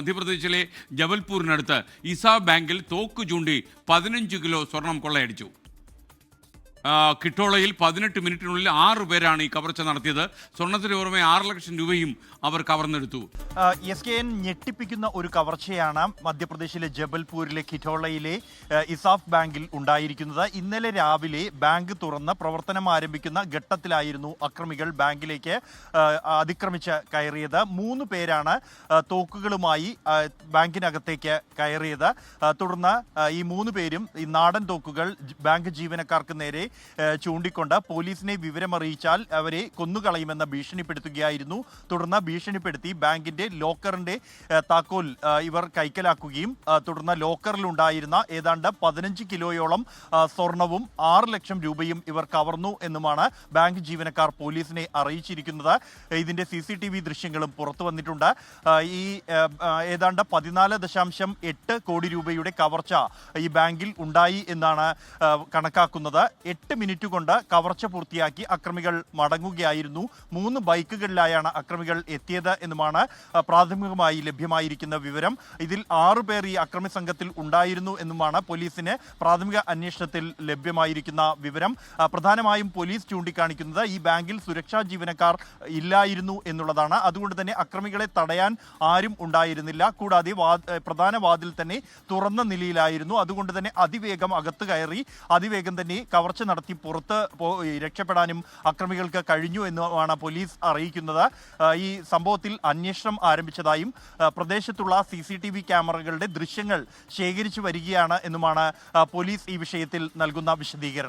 മധ്യപ്രദേശിലെ ജബൽപൂരിനടുത്ത് ഇസാ ബാങ്കിൽ തോക്ക് ചൂണ്ടി 15 കിലോ സ്വർണം കൊള്ളയടിച്ചു. കിട്ടോളയിൽ 18 മിനിറ്റിനുള്ളിൽ 6 പേരാണ് ഈ കവർച്ച നടത്തിയത്. സ്വർണത്തിന് പുറമെ 6 ലക്ഷം രൂപയും അവർ കവർന്നെടുത്തു. SKN ഞെട്ടിപ്പിക്കുന്ന ഒരു കവർച്ചയാണ് മധ്യപ്രദേശിലെ ജബൽപൂരിലെ കിട്ടോളയിലെ ഇസാഫ് ബാങ്കിൽ ഉണ്ടായിരിക്കുന്നത്. ഇന്നലെ രാവിലെ ബാങ്ക് തുറന്ന് പ്രവർത്തനം ആരംഭിക്കുന്ന ഘട്ടത്തിലായിരുന്നു അക്രമികൾ ബാങ്കിലേക്ക് അതിക്രമിച്ച് കയറിയത്. 3 പേരാണ് തോക്കുകളുമായി ബാങ്കിനകത്തേക്ക് കയറിയത്. തുടർന്ന് ഈ 3 പേരും ഈ നാടൻ തോക്കുകൾ ബാങ്ക് ജീവനക്കാർക്ക് നേരെ ചൂണ്ടിക്കൊണ്ട് പോലീസിനെ വിവരമറിയിച്ചാൽ അവരെ കൊന്നുകളയുമെന്ന് ഭീഷണിപ്പെടുത്തുകയായിരുന്നു. തുടർന്ന് ഭീഷണിപ്പെടുത്തി ബാങ്കിന്റെ ലോക്കറിന്റെ താക്കോൽ ഇവർ കൈക്കലാക്കുകയും തുടർന്ന് ലോക്കറിലുണ്ടായിരുന്ന ഏതാണ്ട് 15 കിലോയോളം സ്വർണവും 6 ലക്ഷം രൂപയും ഇവർ കവർന്നു എന്നുമാണ് ബാങ്ക് ജീവനക്കാർ പോലീസിനെ അറിയിച്ചിരിക്കുന്നത്. ഇതിന്റെ CCTV ദൃശ്യങ്ങളും പുറത്തു വന്നിട്ടുണ്ട്. ഈ ഏതാണ്ട് 14.8 കോടി രൂപയുടെ കവർച്ച ഈ ബാങ്കിൽ ഉണ്ടായി എന്നാണ് കണക്കാക്കുന്നത്. 8 മിനിറ്റ് കൊണ്ട് കവർച്ച പൂർത്തിയാക്കി അക്രമികൾ മടങ്ങുകയായിരുന്നു. 3 ബൈക്കുകളിലായാണ് അക്രമികൾ എത്തിയത് എന്നുമാണ് പ്രാഥമികമായി ലഭ്യമായിരിക്കുന്ന വിവരം. ഇതിൽ 6 പേർ ഈ അക്രമി സംഘത്തിൽ ഉണ്ടായിരുന്നു എന്നുമാണ് പോലീസിന് പ്രാഥമിക അന്വേഷണത്തിൽ ലഭ്യമായിരിക്കുന്ന വിവരം. പ്രധാനമായും പോലീസ് ചൂണ്ടിക്കാണിക്കുന്നത് ഈ ബാങ്കിൽ സുരക്ഷാ ജീവനക്കാർ ഇല്ലായിരുന്നു എന്നുള്ളതാണ്. അതുകൊണ്ട് തന്നെ അക്രമികളെ തടയാൻ ആരും ഉണ്ടായിരുന്നില്ല. കൂടാതെ പ്രധാന വാതിൽ തന്നെ തുറന്ന നിലയിലായിരുന്നു. അതുകൊണ്ട് തന്നെ അതിവേഗം അകത്ത് കയറി അതിവേഗം തന്നെ കവർച്ച നടത്തി പുറത്ത് രക്ഷപ്പെടാനും അക്രമികൾക്ക് കഴിഞ്ഞു എന്നുമാണ് പോലീസ് അറിയിക്കുന്നത്. ഈ സംഭവത്തിൽ അന്വേഷണം ആരംഭിച്ചതായും പ്രദേശത്തുള്ള CCTV ക്യാമറകളുടെ ദൃശ്യങ്ങൾ ശേഖരിച്ചു വരികയാണ് എന്നുമാണ് പോലീസ് ഈ വിഷയത്തിൽ നൽകുന്ന വിശദീകരണം.